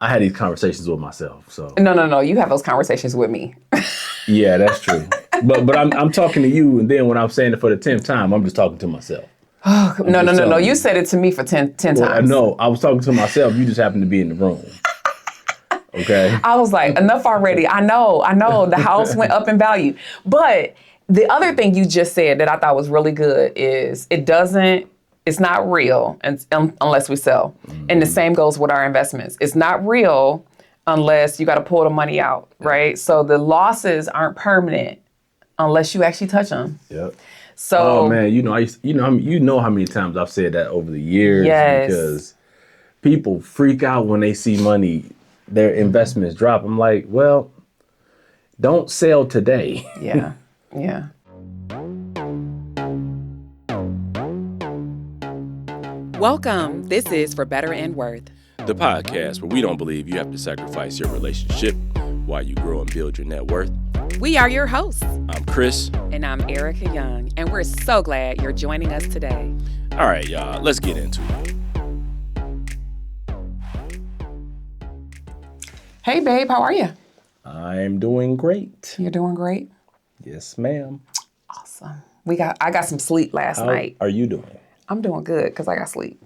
I had these conversations with myself. So No. You have those conversations with me. yeah, that's true. But I'm talking to you, and then when I'm saying it for the 10th time, I'm just talking to myself. No. You said it to me for 10 times. No, I was talking to myself. You just happened to be in the room. Okay. I was like, enough already. I know. The house went up in value. But the other thing you just said that I thought was really good is it's not real unless we sell. Mm-hmm. And the same goes with our investments. It's not real unless you got to pull the money out, right? So the losses aren't permanent unless you actually touch them. Yep. So, oh man, you know how many times I've said that over the years. Yes. Because people freak out when they see money, their investments drop. I'm like, well, don't sell today. Yeah. Welcome. This is For Better and Worth, the podcast where we don't believe you have to sacrifice your relationship while you grow and build your net worth. We are your hosts. I'm Chris. And I'm Erica Young, and we're so glad you're joining us today. All right, y'all, let's get into it. Hey, babe, how are you? I'm doing great. You're doing great? Yes, ma'am. Awesome. I got some sleep last night. How are you doing? I'm doing good because I got sleep.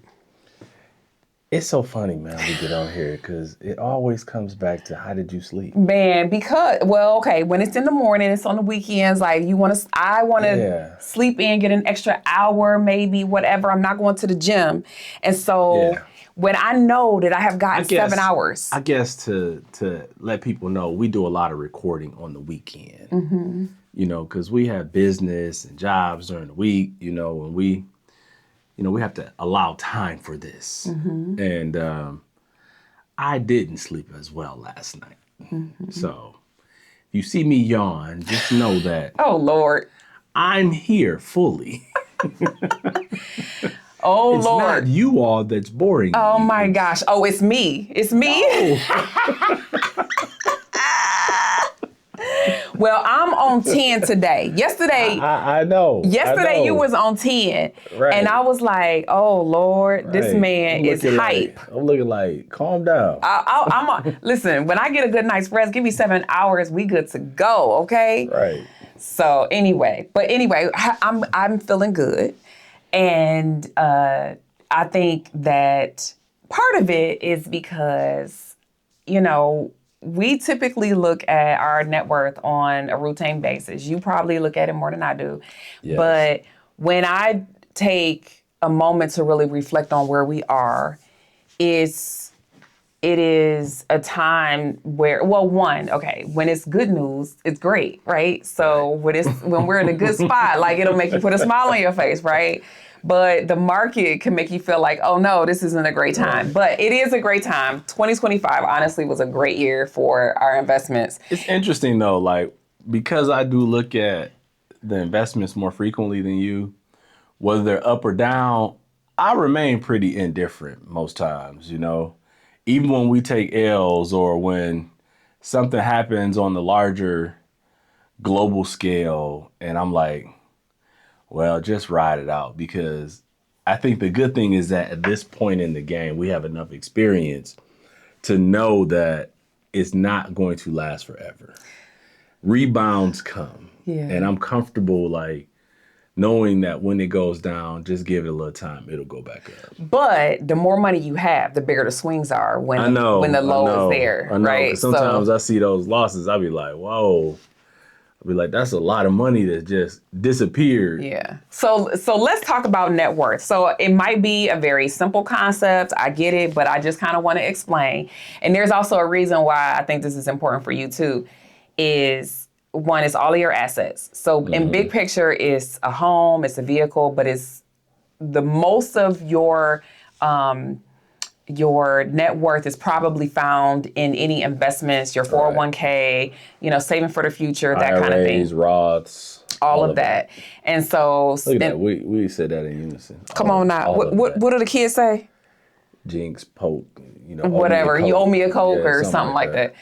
It's so funny, man, we get on here because it always comes back to how did you sleep? Man, when it's in the morning, it's on the weekends, like I want to sleep in, get an extra hour, maybe, whatever. I'm not going to the gym. And so when I know that I have gotten 7 hours. I guess to let people know, we do a lot of recording on the weekend, mm-hmm. Because we have business and jobs during the week, and we have to allow time for this. Mm-hmm. And I didn't sleep as well last night. Mm-hmm. So if you see me yawn, just know that. Oh, Lord. I'm here fully. Oh, it's Lord. It's not you all that's boring. Oh, my gosh. Oh, it's me. It's me? No. Well, I'm on 10 today. Yesterday, I know. Yesterday you was on 10. Right. And I was like, oh, Lord, this man is hype. I'm looking like, calm down. Listen, when I get a good night's rest, give me 7 hours, we good to go, okay? Right. So anyway, I'm feeling good. And I think that part of it is because, we typically look at our net worth on a routine basis. You probably look at it more than I do. Yes. But when I take a moment to really reflect on where we are, it is a time where, when it's good news, it's great, right? So when we're in a good spot, like it'll make you put a smile on your face, right? But the market can make you feel like, oh no, this isn't a great time. But it is a great time. 2025 honestly was a great year for our investments. It's interesting though, like, because I do look at the investments more frequently than you, whether they're up or down, I remain pretty indifferent most times, Even when we take L's or when something happens on the larger global scale and I'm like, well, just ride it out, because I think the good thing is that at this point in the game, we have enough experience to know that it's not going to last forever. Rebounds come. Yeah. And I'm comfortable, like, knowing that when it goes down, just give it a little time, it'll go back up. But the more money you have, the bigger the swings are when the low is there, I know, right? Sometimes I see those losses, I'll be like, whoa. I'll be like, that's a lot of money that just disappeared. Yeah. So let's talk about net worth. So it might be a very simple concept. I get it, but I just kind of want to explain. And there's also a reason why I think this is important for you too, is one, it's all of your assets. So in big picture, it's a home, it's a vehicle, but it's the most of your net worth is probably found in any investments, your 401k, saving for the future, that kind of thing. IRAs, Roths. All of that. And so... Look at that. We said that in unison. Come on now. What do the kids say? Jinx, poke, whatever. You owe me a Coke or something like that.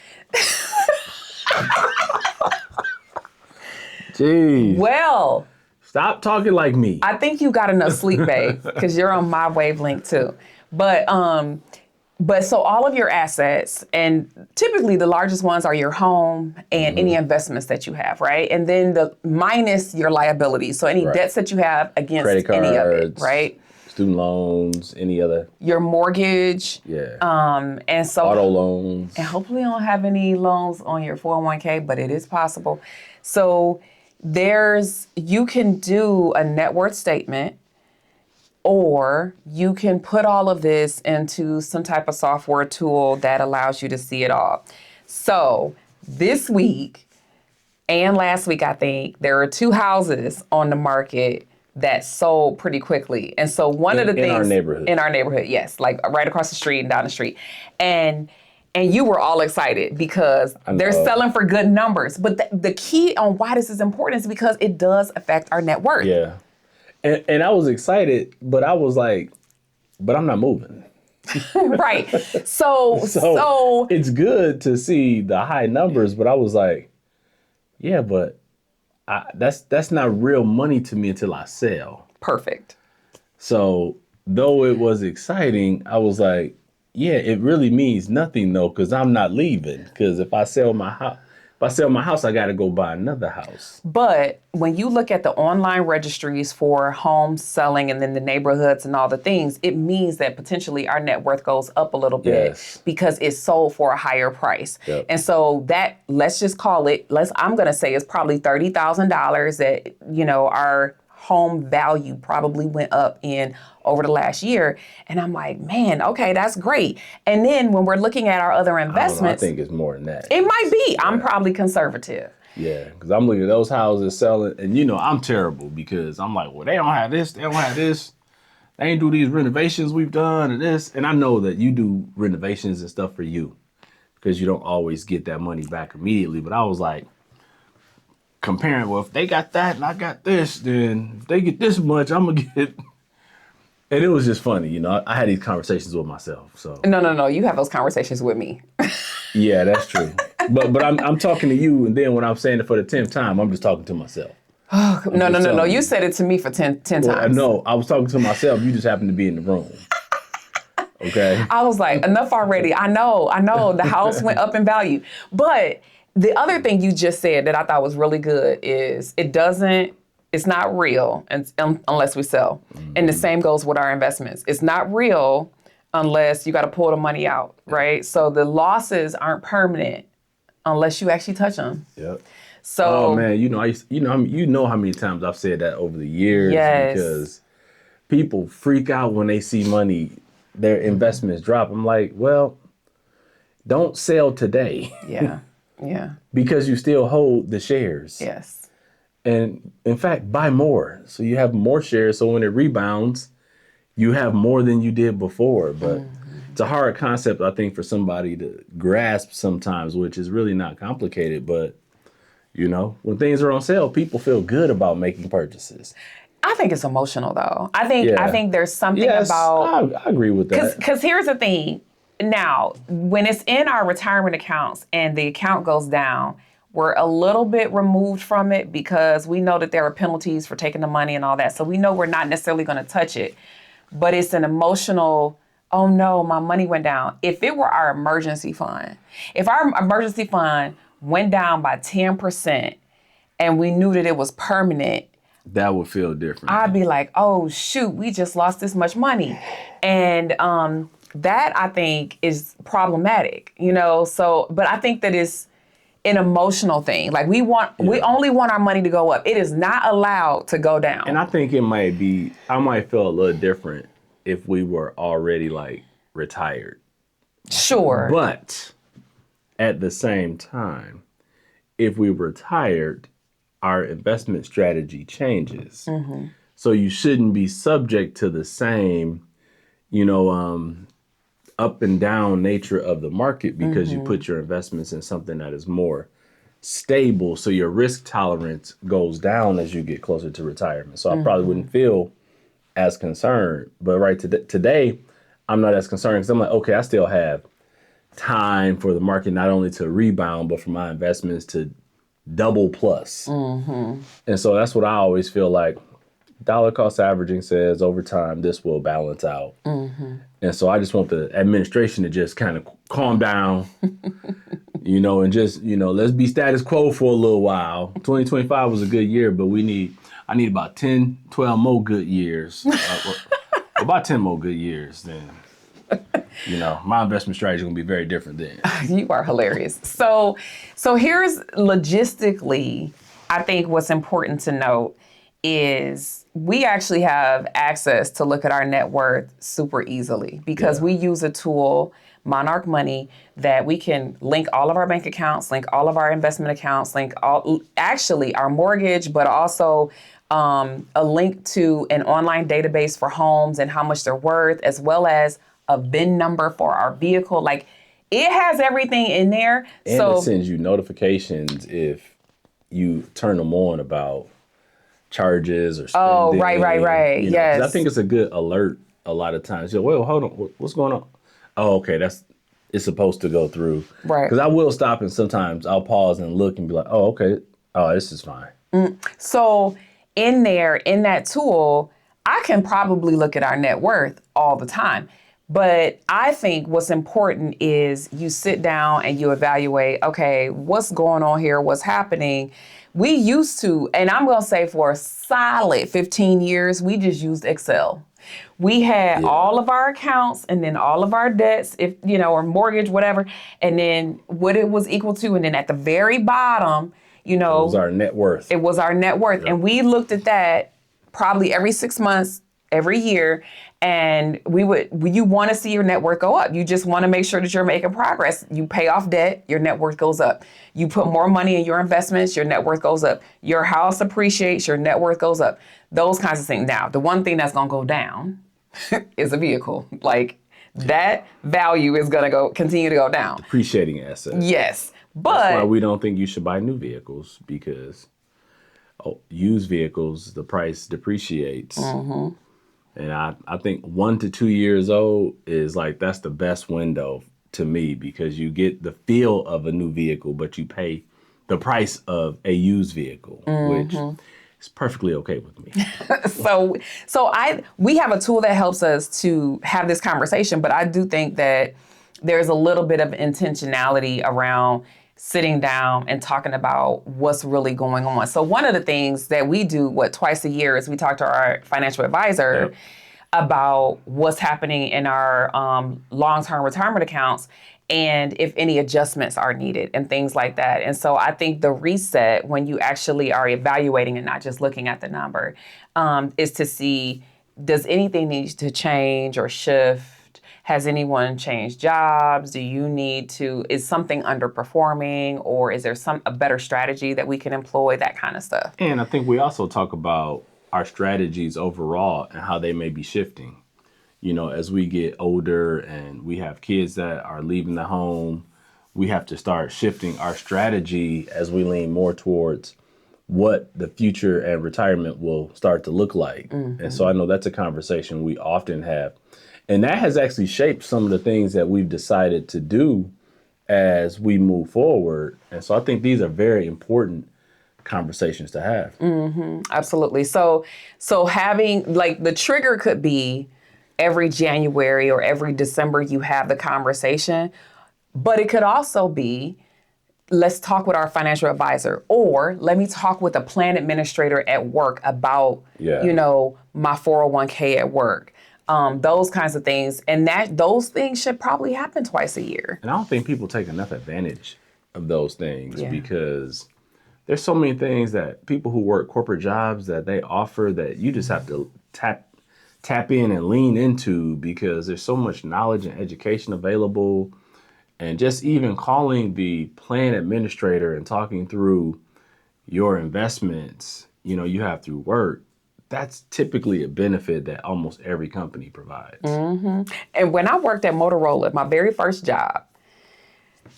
Jeez. Well... Stop talking like me. I think you got enough sleep, babe, because you're on my wavelength too. But But so all of your assets, and typically the largest ones are your home and any investments that you have, right? And then the minus your liabilities. So any Right. debts that you have against Credit any of it, cards, right? student loans, any other, Your mortgage. And so auto loans. and hopefully you don't have any loans on your 401k, but it is possible. So you can do a net worth statement, or you can put all of this into some type of software tool that allows you to see it all. So this week and last week, I think, there are 2 houses on the market that sold pretty quickly. And so one of the things... In our neighborhood. In our neighborhood, yes. Like right across the street and down the street. And you were all excited because they're selling for good numbers. But the key on why this is important is because it does affect our net worth. Yeah. And I was excited, but I was like, but I'm not moving. Right. So it's good to see the high numbers, but I was like, yeah, but that's not real money to me until I sell. perfect. So though it was exciting, I was like, yeah, it really means nothing though, because I'm not leaving. Because if I sell my house, I got to go buy another house. But when you look at the online registries for home selling and then the neighborhoods and all the things, it means that potentially our net worth goes up a little bit Yes. because it's sold for a higher price. Yep. And so that, let's just call it, I'm going to say it's probably $30,000 that, our home value probably went up in over the last year. And I'm like, man, okay, that's great. And then when we're looking at our other investments, I think it's more than that. it might be. I'm probably conservative. Yeah, because I'm looking at those houses selling, and I'm terrible because I'm like, well, they don't have this, they ain't do these renovations we've done and this. And I know that you do renovations and stuff for you because you don't always get that money back immediately. But I was like, comparing, well, if they got that and I got this, then if they get this much, I'm going to get... And it was just funny, I had these conversations with myself, so... No, you have those conversations with me. Yeah, that's true. But I'm talking to you, and then when I'm saying it for the 10th time, I'm just talking to myself. No. You said it to me for 10 times. No, I was talking to myself. You just happened to be in the room. Okay? I was like, enough already. I know. The house went up in value. But the other thing you just said that I thought was really good is it's not real unless we sell. Mm-hmm. And the same goes with our investments. It's not real unless you got to pull the money out, right? So the losses aren't permanent unless you actually touch them. Yep. So, oh man, you know how many times I've said that over the years. Yes. Because people freak out when they see money, their investments drop. I'm like, well, don't sell today. Yeah. Because you still hold the shares. Yes. And in fact, buy more. So you have more shares. So when it rebounds, you have more than you did before. But it's a hard concept, I think, for somebody to grasp sometimes, which is really not complicated. But, when things are on sale, people feel good about making purchases. I think it's emotional, though. I think there's something about... I agree with that. Because here's the thing. Now, when it's in our retirement accounts and the account goes down, we're a little bit removed from it because we know that there are penalties for taking the money and all that. So we know we're not necessarily going to touch it. But it's an emotional, oh no, my money went down. If it were our emergency fund, if our emergency fund went down by 10% and we knew that it was permanent, that would feel different. I'd be like, oh shoot, we just lost this much money. And that I think is problematic, so, but I think that it's an emotional thing. Like we only want our money to go up. It is not allowed to go down. And I think I might feel a little different if we were already like retired. Sure. But at the same time, if we retired, our investment strategy changes. Mm-hmm. So you shouldn't be subject to the same, up and down nature of the market because you put your investments in something that is more stable. So your risk tolerance goes down as you get closer to retirement. So I probably wouldn't feel as concerned. But right today, I'm not as concerned because I'm like, okay, I still have time for the market not only to rebound, but for my investments to double plus. Mm-hmm. And so that's what I always feel like. dollar cost averaging says over time this will balance out. And so I just want the administration to just kind of calm down, and just, let's be status quo for a little while. 2025 was a good year, but I need about 10, 12 more good years. About 10 more good years, then, my investment strategy is going to be very different then. You are hilarious. So here's logistically, I think what's important to note is we actually have access to look at our net worth super easily because we use a tool, Monarch Money, that we can link all of our bank accounts, link all of our investment accounts, link actually our mortgage, but also a link to an online database for homes and how much they're worth, as well as a VIN number for our vehicle. Like, it has everything in there. And it sends you notifications if you turn them on about charges or spending. Oh, right. Yes. 'Cause I think it's a good alert a lot of times. Well, hold on. What's going on? Oh, okay. It's supposed to go through. Right. Because I will stop and sometimes I'll pause and look and be like, oh, okay. Oh, this is fine. So in that tool, I can probably look at our net worth all the time. But I think what's important is you sit down and you evaluate, okay, what's going on here? What's happening? We used to, and I'm going to say for a solid 15 years, we just used Excel. We had all of our accounts and then all of our debts, if or mortgage, whatever, and then what it was equal to. And then at the very bottom, it was our net worth. It was our net worth. Yep. And we looked at that probably every 6 months, every year. And you want to see your net worth go up. You just want to make sure that you're making progress. You pay off debt, your net worth goes up. You put more money in your investments, your net worth goes up. Your house appreciates, your net worth goes up. Those kinds of things. Now, the one thing that's going to go down is a vehicle. Like, that value is going to continue to go down. Depreciating assets. Yes. But that's why we don't think you should buy new vehicles, because used vehicles, the price depreciates. Mm-hmm. And I think 1 to 2 years old is that's the best window to me, because you get the feel of a new vehicle, but you pay the price of a used vehicle, which is perfectly okay with me. We have a tool that helps us to have this conversation, but I do think that there's a little bit of intentionality around sitting down and talking about what's really going on. So one of the things that we do, twice a year, is we talk to our financial advisor about what's happening in our long-term retirement accounts and if any adjustments are needed and things like that. And so I think the reset, when you actually are evaluating and not just looking at the number, is to see, does anything need to change or shift? Has anyone changed jobs? Is something underperforming, or is there a better strategy that we can employ, that kind of stuff? And I think we also talk about our strategies overall and how they may be shifting. As we get older and we have kids that are leaving the home, we have to start shifting our strategy as we lean more towards what the future and retirement will start to look like. Mm-hmm. And so I know that's a conversation we often have. And that has actually shaped some of the things that we've decided to do as we move forward. And so I think these are very important conversations to have. Mm-hmm. Absolutely. So having, the trigger could be every January or every December you have the conversation, but it could also be, let's talk with our financial advisor, or let me talk with a plan administrator at work about, my 401k at work. Those kinds of things. And those things should probably happen twice a year. And I don't think people take enough advantage of those things because there's so many things that people who work corporate jobs that they offer that you just have to tap in and lean into, because there's so much knowledge and education available. And just even calling the plan administrator and talking through your investments, you have through work, that's typically a benefit that almost every company provides. Mm-hmm. And when I worked at Motorola, my very first job,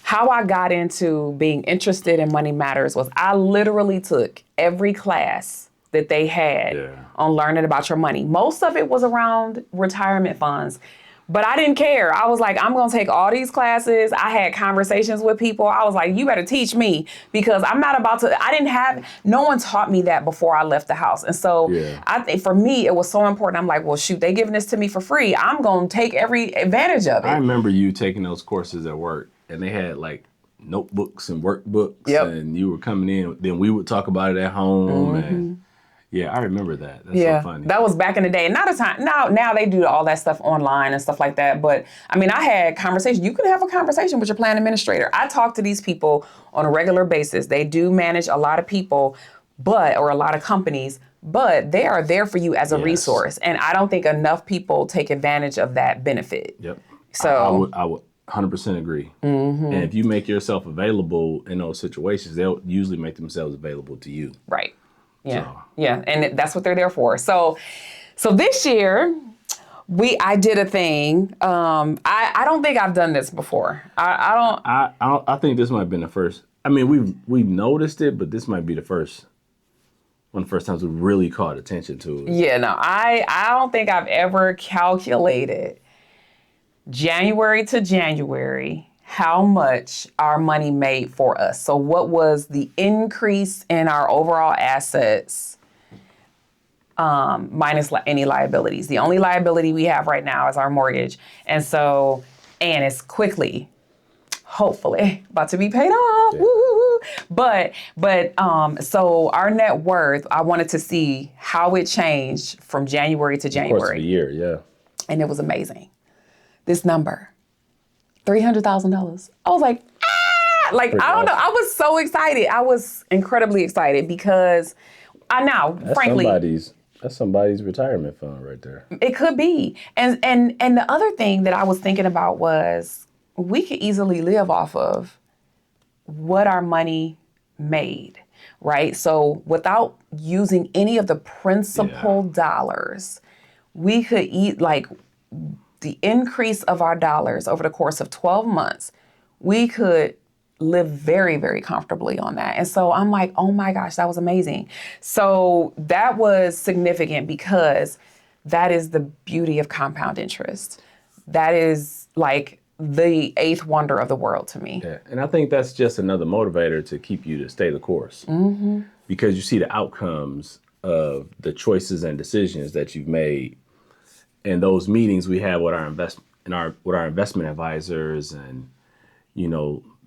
how I got into being interested in Money Matters was I literally took every class that they had on learning about your money. Most of it was around retirement funds, But I didn't care. I was like, I'm going to take all these classes. I had conversations with people. I was like, you better teach me because I'm not about to, no one taught me that before I left the house. And so I think for me, it was so important. I'm like, well, shoot, they giving this to me for free. I'm going to take every advantage of it. I remember you taking those courses at work and they had like notebooks and workbooks and you were coming in. Then we would talk about it at home and yeah, I remember that. That's so funny. That was back in the day. Not a time now they do all that stuff online and stuff like that. But I mean, I had conversations. You can have a conversation with your plan administrator. I talk to these people on a regular basis. They do manage a lot of people, or a lot of companies, but they are there for you as a resource. And I don't think enough people take advantage of that benefit. Yep. So I would 100% agree. And if you make yourself available in those situations, they'll usually make themselves available to you. Right. Yeah. Yeah. And that's what they're there for. So this year I did a thing. I don't think I've done this before. I think this might have been the first. I mean, we've noticed it, but this might be one of the first times we really caught attention to it. Yeah, no, I don't think I've ever calculated January to January how much our money made for us. So what was the increase in our overall assets minus any liabilities? The only liability we have right now is our mortgage. And it's quickly, hopefully, about to be paid off. Yeah. Woo! But so our net worth, I wanted to see how it changed from January to January. Of course, of the year, yeah. And it was amazing. This number, $300,000. I was like, like, I don't know. I was so excited. I was incredibly excited because frankly, that's somebody's retirement fund right there. It could be. And the other thing that I was thinking about was we could easily live off of what our money made, right? So without using any of the principal dollars, we could eat like the increase of our dollars over the course of 12 months, we could live very, very comfortably on that. And so I'm like, oh my gosh, that was amazing. So that was significant because that is the beauty of compound interest. That is like the eighth wonder of the world to me. Yeah, and I think that's just another motivator to keep you to stay the course. Because you see the outcomes of the choices and decisions that you've made. And those meetings we have with our investment advisors and,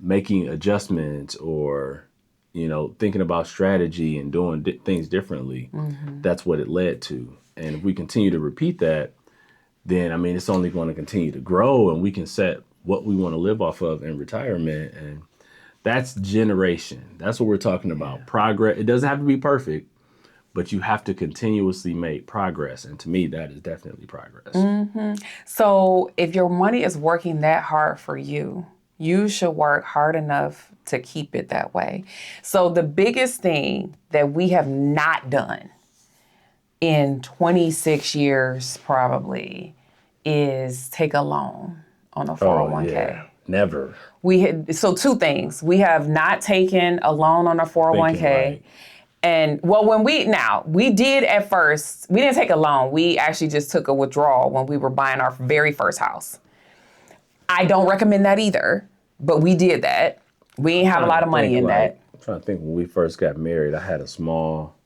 making adjustments or, thinking about strategy and doing things differently, that's what it led to. And if we continue to repeat that, then, it's only going to continue to grow and we can set what we want to live off of in retirement. And that's generation. That's what we're talking about. Progress. It doesn't have to be perfect, but you have to continuously make progress. And to me, that is definitely progress. So if your money is working that hard for you, you should work hard enough to keep it that way. So the biggest thing that we have not done in 26 years probably is take a loan on a 401k. Yeah. Never. So two things. We have not taken a loan on a 401k. Right. And when we did at first, we didn't take a loan. We actually just took a withdrawal when we were buying our very first house. I don't recommend that either, but we did that. We didn't have a lot of money in that. I'm trying to think when we first got married, I had a small.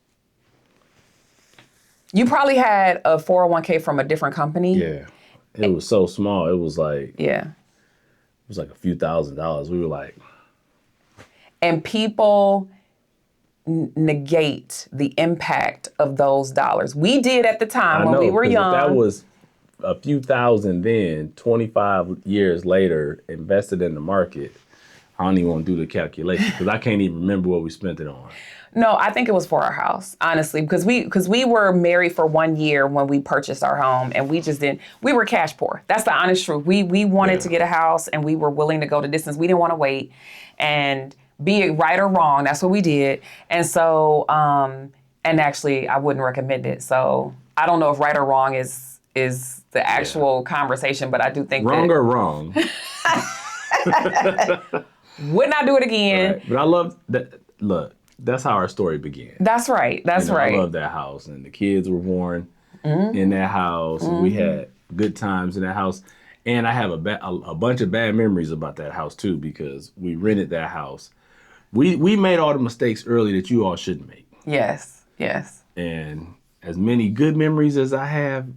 You probably had a 401k from a different company. Yeah. It was so small. It was like. Yeah. It was like a few $1,000s. We were like. And people negate the impact of those dollars. We did at the time when we were young. If that was a few thousand then, 25 years later, invested in the market, I don't even want to do the calculation because I can't even remember what we spent it on. No, I think it was for our house, honestly, because we were married for 1 year when we purchased our home, and we just didn't. We were cash poor. That's the honest truth. We wanted to get a house, and we were willing to go the distance. We didn't want to wait, and be it right or wrong, that's what we did. And so, and actually, I wouldn't recommend it. So I don't know if right or wrong is the actual conversation, but I do think wrong or wrong. Would not do it again. Right. But I love that. Look. That's how our story began. That's right. That's right. I love that house. And the kids were born in that house. And we had good times in that house. And I have a bunch of bad memories about that house too, because we rented that house. We made all the mistakes early that you all shouldn't make. Yes. Yes. And as many good memories as I have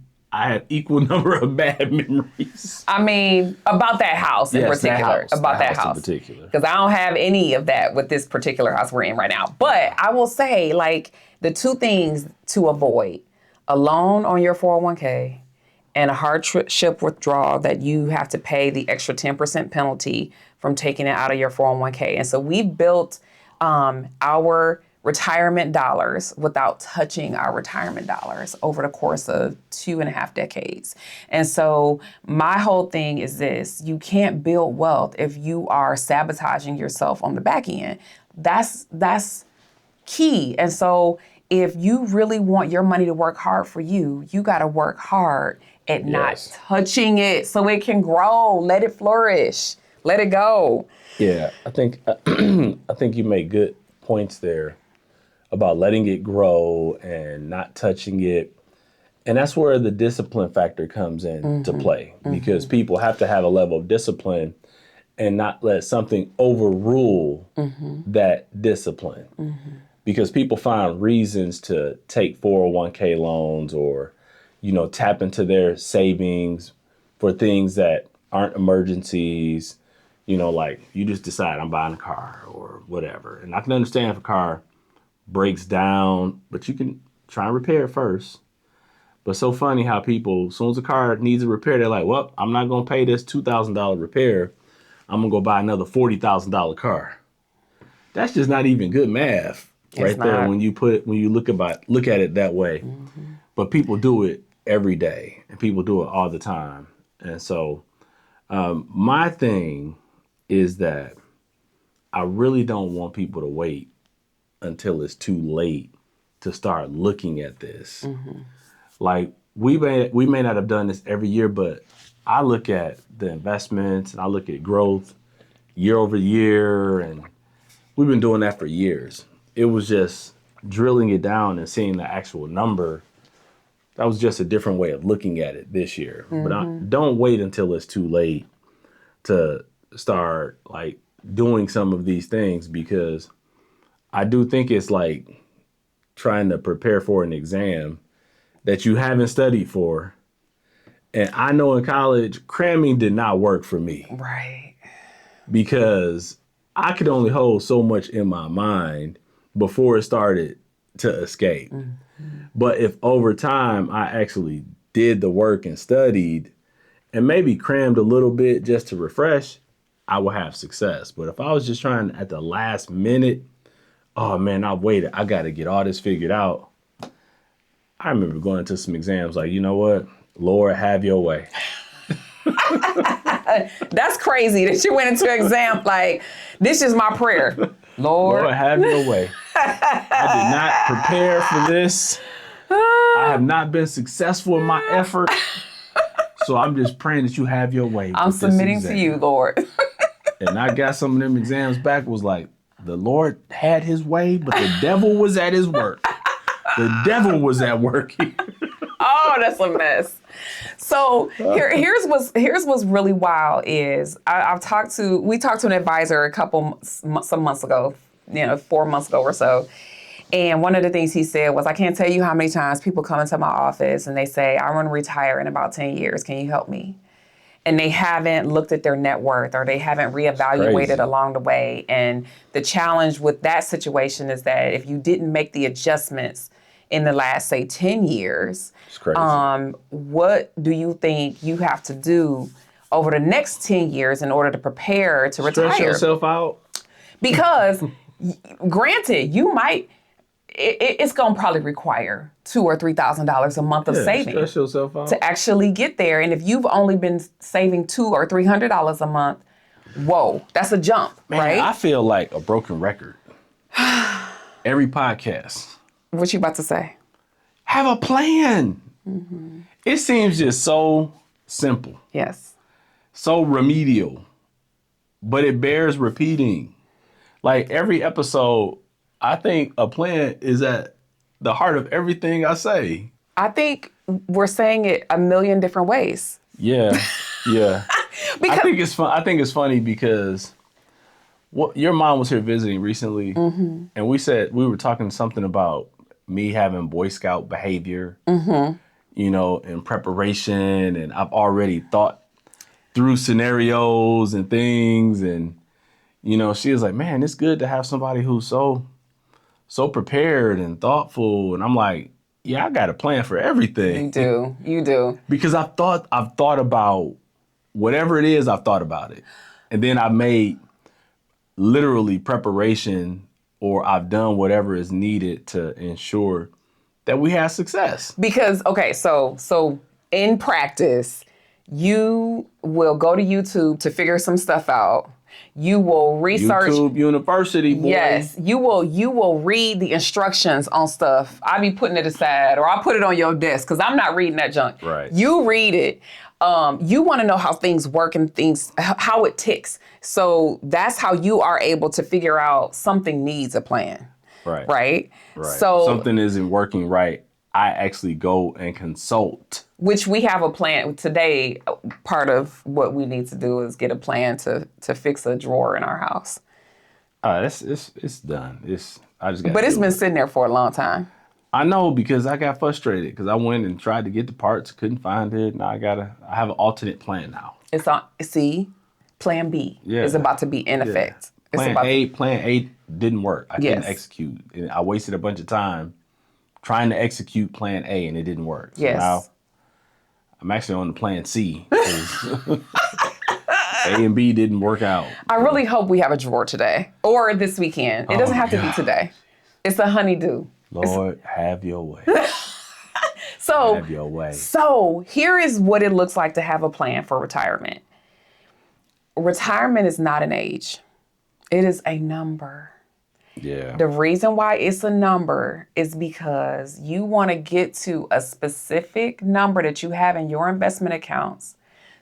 equal number of bad memories. I mean, about that house in Yes, that particular. house, About that that house in house. particular. Because I don't have any of that with this particular house we're in right now. But I will say, like, the two things to avoid: a loan on your 401k and a hardship withdrawal that you have to pay the extra 10% penalty from taking it out of your 401k. And so we've built our retirement dollars without touching our retirement dollars over the course of 2.5 decades. And so my whole thing is this: you can't build wealth if you are sabotaging yourself on the back end. That's key. And so if you really want your money to work hard for you, you got to work hard at not Yes. touching it so it can grow. Let it flourish. Let it go. Yeah, I think you make good points there about letting it grow and not touching it. And that's where the discipline factor comes in to play, because people have to have a level of discipline and not let something overrule that discipline. Because people find reasons to take 401k loans or, tap into their savings for things that aren't emergencies. Like you just decide I'm buying a car or whatever. And I can understand if a car breaks down, but you can try and repair it first. But so funny how people, as soon as a car needs a repair, they're like, well, I'm not going to pay this $2,000 repair. I'm going to go buy another $40,000 car. That's just not even good math right there not. when you look at it that way. But people do it every day and people do it all the time. And so my thing is that I really don't want people to wait until it's too late to start looking at this. Like we may not have done this every year, but I look at the investments and I look at growth year over year, and we've been doing that for years. It was just drilling it down and seeing the actual number. That was just a different way of looking at it this year. But don't wait until it's too late to start like doing some of these things, because I do think it's like trying to prepare for an exam that you haven't studied for. And I know in college, cramming did not work for me, Right. because I could only hold so much in my mind before it started to escape. But if over time I actually did the work and studied and maybe crammed a little bit just to refresh, I will have success. But if I was just trying at the last minute, oh man, I've waited, I got to get all this figured out. I remember going into some exams like, you know what? Lord, have your way. That's crazy that you went into an exam like, this is my prayer. Lord. Lord, have your way. I did not prepare for this. I have not been successful in my effort. So I'm just praying that you have your way. I'm with this submitting to exam. you, Lord. And I got some of them exams back, was like, the Lord had his way, but the devil was at his work. The devil was at work here. Oh, that's a mess. So here's what's really wild is we talked to an advisor some months ago, 4 months ago or so. And one of the things he said was, I can't tell you how many times people come into my office and they say, I want to retire in about 10 years. Can you help me? And they haven't looked at their net worth, or they haven't reevaluated along the way. And the challenge with that situation is that if you didn't make the adjustments in the last, say, 10 years, It's crazy. what do you think you have to do over the next 10 years in order to prepare to retire? Stress yourself out. Because granted, you might, it's going to probably require $2,000 or $3,000 a month of saving Stress yourself out. to actually get there. And if you've only been saving $200 or $300 a month, whoa, that's a jump, Man, right? I feel like a broken record. Every podcast. What you about to say? Have a plan. It seems just so simple, Yes. so remedial, but it bears repeating. Like every episode, I think a plan is at the heart of everything I say. I think we're saying it a million different ways. Yeah, yeah. Because I think it's fun. I think it's funny because your mom was here visiting recently, and we were talking something about me having Boy Scout behavior, in preparation, and I've already thought through scenarios and things, and she was like, "Man, it's good to have somebody who's so prepared and thoughtful," and I'm like, "Yeah, I got a plan for everything." you do. Because I've thought about whatever it is, I've thought about it. And then I've made literally preparation, or I've done whatever is needed to ensure that we have success. Because, okay, so in practice, you will go to YouTube to figure some stuff out. You will research. YouTube University, boy. Yes, you will read the instructions on stuff. I be putting it aside, or I'll put it on your desk because I'm not reading that junk. Right. You read it. You want to know how things work and how it ticks. So that's how you are able to figure out something needs a plan. Right. Right. Right. So if something isn't working right, I actually go and consult. which we have a plan today. Part of what we need to do is get a plan to fix a drawer in our house. It's done. I just got. But it's been sitting there for a long time. I know, because I got frustrated because I went and tried to get the parts, couldn't find it. Now I have an alternate plan now. It's on. See, Plan B is about to be in effect. Plan A didn't work. I couldn't Yes. execute. And I wasted a bunch of time trying to execute Plan A, and it didn't work. So Yes. now I'm actually on the Plan C. 'Cause A and B didn't work out. I really hope we have a drawer today or this weekend. It doesn't have to be God. today. It's a honeydew. Lord, have your way. So, Have your way. so here is what it looks like to have a plan for retirement. Retirement is not an age. It is a number. Yeah. The reason why it's a number is because you want to get to a specific number that you have in your investment accounts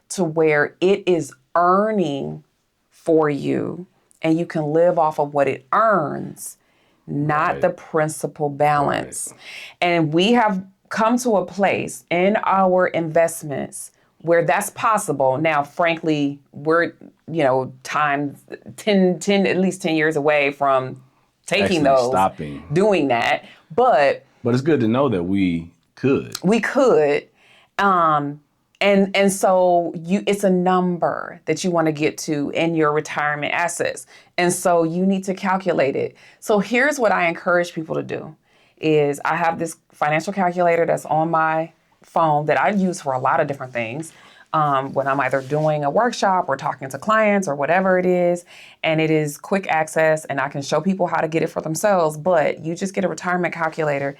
to where it is earning for you and you can live off of what it earns, not Right. the principal balance. And we have come to a place in our investments where that's possible. Now, frankly, we're, time 10, at least 10 years away from taking Actually those, stopping. doing that. But But it's good to know that we could. we could. And so it's a number that you want to get to in your retirement assets. And so you need to calculate it. So here's what I encourage people to do is I have this financial calculator that's on my phone that I use for a lot of different things. When I'm either doing a workshop or talking to clients or whatever it is, and it is quick access and I can show people how to get it for themselves, but you just get a retirement calculator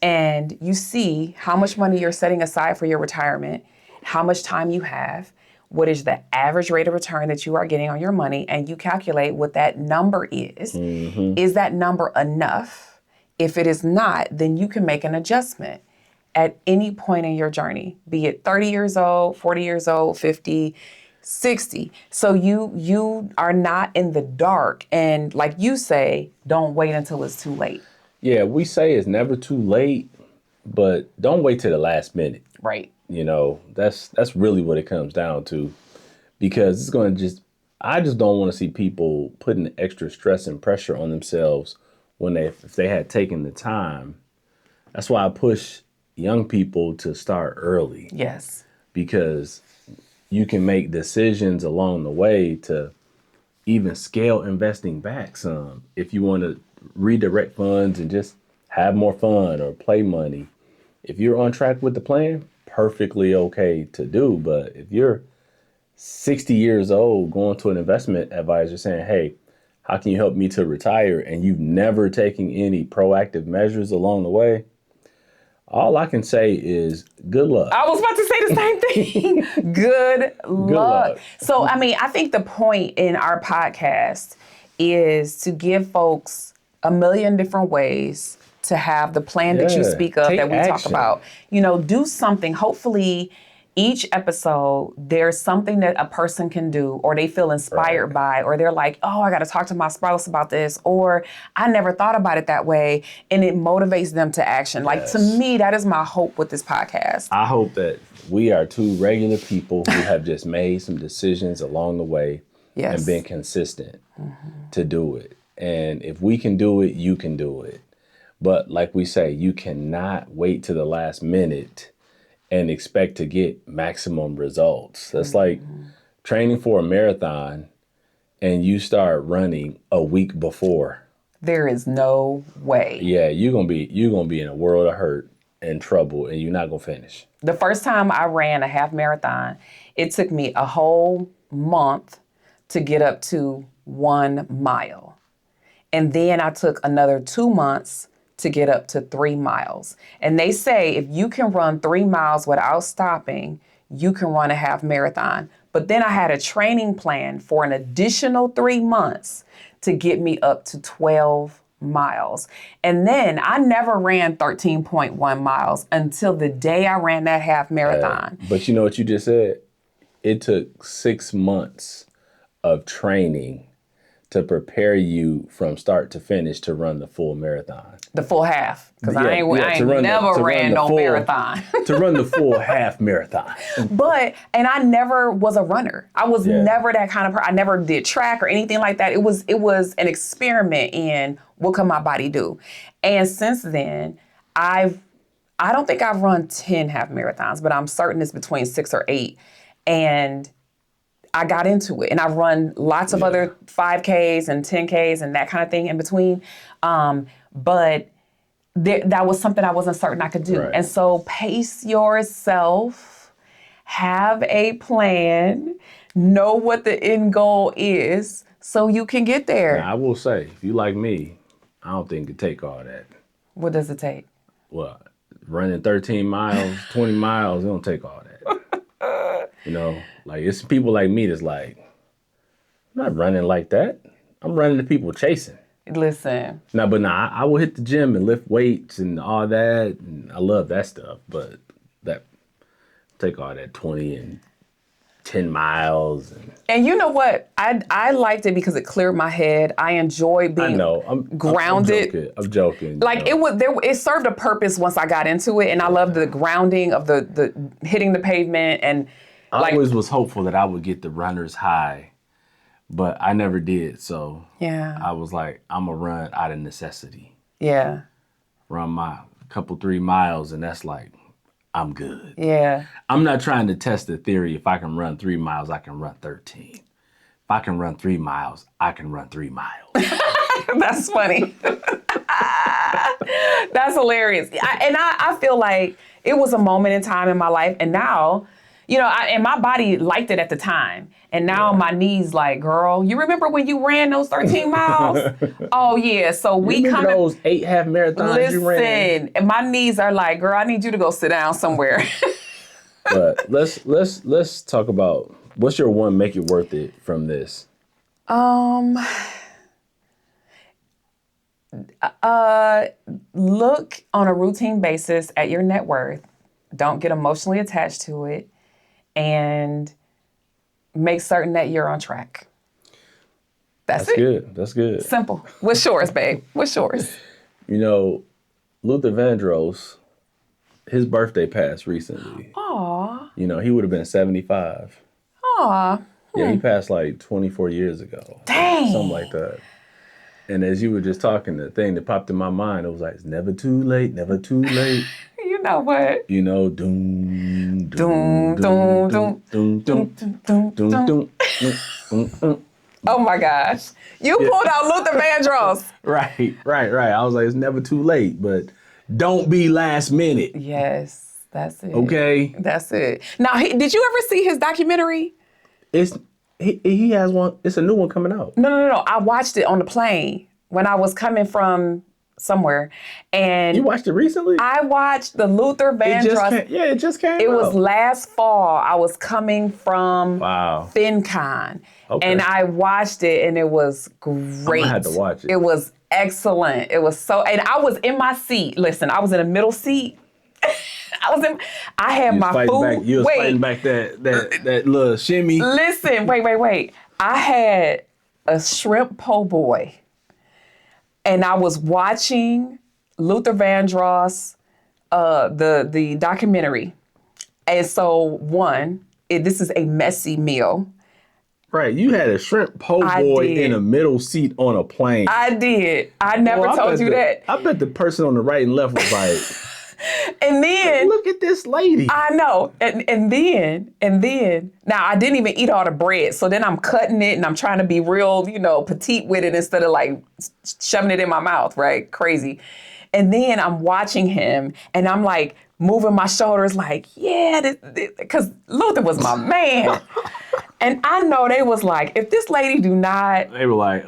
and you see how much money you're setting aside for your retirement, how much time you have, what is the average rate of return that you are getting on your money, and you calculate what that number is. Mm-hmm. Is that number enough? If it is not, then you can make an adjustment at any point in your journey, be it 30 years old, 40 years old, 50, 60. So you are not in the dark. And like you say, don't wait until it's too late. Yeah, we say it's never too late, but don't wait till the last minute. Right. That's really what it comes down to, because it's going to I just don't want to see people putting extra stress and pressure on themselves if they had taken the time. That's why I push young people to start early, Yes. because you can make decisions along the way to even scale investing back some. If you want to redirect funds and just have more fun or play money, if you're on track with the plan, perfectly okay to do. But if you're 60 years old going to an investment advisor saying, "Hey, how can you help me to retire?" and you've never taken any proactive measures along the way, all I can say is good luck. I was about to say the same thing. Good luck. So, I think the point in our podcast is to give folks a million different ways to have the plan that you speak of, take that we talk action. about. Do something. Hopefully, each episode, there's something that a person can do or they feel inspired by, or they're like, oh, I got to talk to my spouse about this, or I never thought about it that way. And it motivates them to action. Like, to me, that is my hope with this podcast. I hope that we are two regular people who have just made some decisions along the way and been consistent to do it. And if we can do it, you can do it. But like we say, you cannot wait to the last minute and expect to get maximum results. That's like training for a marathon and you start running a week before. There is no way. Yeah, you're gonna be in a world of hurt and trouble, and you're not gonna finish. The first time I ran a half marathon, it took me a whole month to get up to 1 mile. And then I took another 2 months to get up to 3 miles. And they say if you can run 3 miles without stopping, you can run a half marathon. But then I had a training plan for an additional 3 months to get me up to 12 miles. And then I never ran 13.1 miles until the day I ran that half marathon. But you know what you just said? It took 6 months of training to prepare you from start to finish to run the full marathon. The full half, because I ain't never ran no marathon. To run the full half marathon. And I never was a runner. I was never that kind of person. I never did track or anything like that. It was an experiment in what can my body do. And since then, I don't think I've run 10 half marathons, but I'm certain it's between 6 or 8. And I got into it, and I've run lots of other 5Ks and 10Ks and that kind of thing in between. But that was something I wasn't certain I could do. Right. And so pace yourself, have a plan, know what the end goal is so you can get there. Now, I will say, if you like me, I don't think it take all that. What does it take? Well, running 13 miles, 20 miles, it don't take all that. You know, like it's people like me that's like, I'm not running like that. I'm running to people chasing. Listen. I will hit the gym and lift weights and all that. And I love that stuff. But that take all that 20 and 10 miles. And you know what? I liked it because it cleared my head. I enjoyed being grounded. I'm joking. Like it served a purpose once I got into it. And I loved the grounding of the hitting the pavement. And I always was hopeful that I would get the runner's high, but I never did. So I was like, I'm going to run out of necessity. Yeah. Run my couple 3 miles, and that's like, I'm good. Yeah. I'm not trying to test the theory. If I can run 3 miles, I can run 13. If I can run 3 miles, I can run 3 miles. That's funny. That's hilarious. I feel like it was a moment in time in my life, and now, you know, and my body liked it at the time. And now my knees like, girl, you remember when you ran those 13 miles? Oh, yeah. So we remember those 8 half marathons you ran? Listen, and my knees are like, girl, I need you to go sit down somewhere. But let's talk about, what's your one make it worth it from this? Look on a routine basis at your net worth. Don't get emotionally attached to it. And make certain that you're on track. That's it. Good. That's good. Simple. What's yours, babe? What's yours? You know, Luther Vandross, his birthday passed recently. Aw. You know, he would have been 75. Aw. Yeah, he passed like 24 years ago. Dang. Something like that. And as you were just talking, the thing that popped in my mind, it was like, it's never too late, never too late. You know what? You know, doom, Doom, doom, doom, doom, doom, doom, doom. Oh my gosh. You pulled out Luther Vandross. Right. I was like, it's never too late, but don't be last minute. Yes, that's it. Okay? That's it. Now, did you ever see his documentary? He has one. It's a new one coming out. No. I watched it on the plane when I was coming from somewhere. And you watched it recently? I watched the Luther Vandross. It just came out. It was last fall. I was coming from Wow. FinCon. Okay. And I watched it, and it was great. I had to watch it. It was excellent. It was so, and I was in my seat. Listen, I was in a middle seat. I had my food. You was fighting back that little shimmy. Listen, wait. I had a shrimp po' boy, and I was watching Luther Vandross, the documentary. And so this is a messy meal. Right, you had a shrimp po' boy in a middle seat on a plane. I did. I never told you that. I bet the person on the right and left was like, and then look at this lady. I know. And then now I didn't even eat all the bread. So then I'm cutting it and I'm trying to be real, petite with it instead of like shoving it in my mouth, right? Crazy. And then I'm watching him and I'm like moving my shoulders like, yeah, because Luther was my man. And I know they was like, if this lady do not. They were like,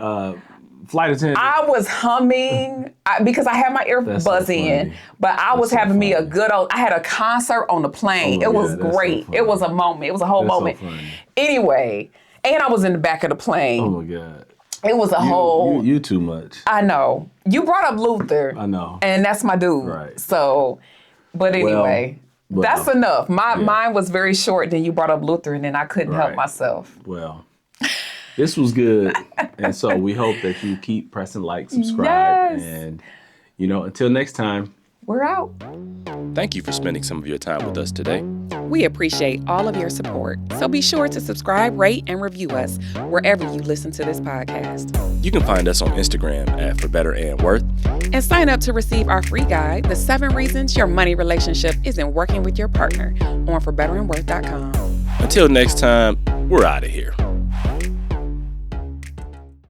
flight attendant. I was humming because I had my earbuds in, but I was having me a good old, I had a concert on the plane. It was great. It was a moment. It was a whole moment. So anyway, and I was in the back of the plane. Oh my God. It was a whole. You too much. I know. You brought up Luther. I know. And that's my dude. Right. So, but anyway. Well, that's enough. Mine was very short. Then you brought up Luther, and then I couldn't help myself. Well, this was good, and so we hope that you keep pressing like, subscribe, yes. And until next time, we're out. Thank you for spending some of your time with us today. We appreciate all of your support, so be sure to subscribe, rate, and review us wherever you listen to this podcast. You can find us on Instagram at For Better and Worth. And sign up to receive our free guide, The 7 Reasons Your Money Relationship Isn't Working with Your Partner, on ForBetterAndWorth.com. Until next time, we're out of here.